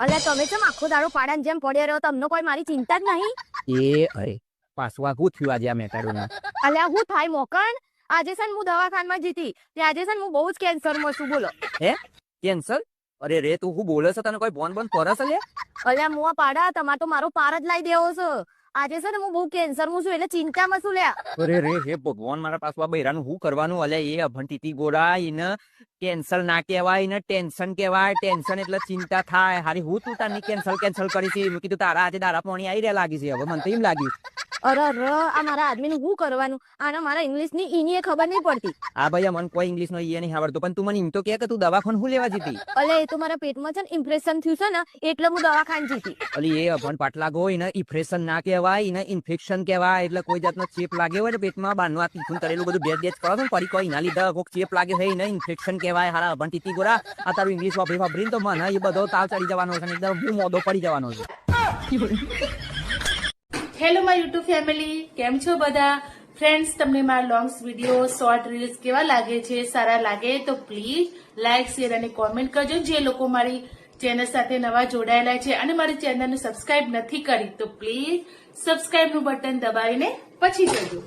અલ્યા તમે કેમ આખો દાડો પાડાની જેમ પડ્યા રહ્યો? તમને કોઈ મારી ચિંતા જ નહીં? એ અરે પાછું શું થયું આજે આ મેટાડું? અલ્યા હું થાય મોકણ? આજે છે ને હું દવાખાનામાં જીતી તે આજે છે ને હું બહુ જ કેન્સરમાં છું. બોલો. હે કેન્સર? અરે રે તું હું બોલે છે? તને કોઈ બોન પરસ છે? અલ્યા હું આ પાડા તમારે તો મારો પાર જ લાવી દેવો છે. આજે છે ને હું બહુ કેન્સરમાં છું એટલે ચિંતામાં છું લ્યા. અરે રે હે ભગવાન, મારા પાછું આ બૈરાનું શું કરવાનું? અલ્યા એ અભંટીતી ગોળા એને કેન્સર ના કહેવાય, એને ટેન્શન કહેવાય. ટેન્શન એટલે ચિંતા થાય. હારી હું તું તારની કેન્સલ કરી છે. મેં કીધું તારા આજે દારા પાણી આવી રહ્યા લાગી છે. હવે મને તો એમ લાગ્યું. અરે આ મારા આદમીનું શું કરવાનું? આને મારા ઇંગ્લિશની ઈની ખબર નહીં પડતી. આ ભાઈ મને કોઈ ઇંગ્લિશ નો એ નહીં આવડતું, પણ તું મને એમ તો કે તું દવાખાને શું લેવા જીતી? અલે એ તો મારા પેટમાં છે ને ઇમ્પ્રેશન થયું છે ને એટલે હું દવાખાને જીતી. અલી એ અભણ પાટલા ગો એને ઇન્ફેક્શન ના કહેવાય, એને ઇન્ફેક્શન કહેવાય. એટલે કોઈ જાતનો ચેપ લાગ્યો હોય ને પેટમાં, બારનું આ તીખું તરેલું બધું બેજ કરો ને પડી કોઈ એના લીધે કોઈક ચેપ લાગ્યો હોય એને ઇન્ફેક્શન કહેવાય. હારા અભણ તીતી ગોરા આ તારું ઇંગ્લિશ વાપરીને તો મને એ બધો તાવ ચડી જવાનો છે, એકદમ હું મોદો પડી જવાનો છે. હેલો માય યુટ્યુબ ફેમિલી, કેમ છો બધા ફ્રેન્ડ્સ? તમને મારા લોંગ્સ વિડીયો, શોર્ટ રીલ્સ કેવા લાગે છે? સારા લાગે તો પ્લીઝ લાઇક, શેર અને કોમેન્ટ કરજો. જે લોકો મારી ચેનલ સાથે નવા જોડાયેલા છે અને મારી ચેનલને સબસ્ક્રાઇબ નથી કરી તો પ્લીઝ સબસ્ક્રાઇબનું બટન દબાવીને પછી જજો.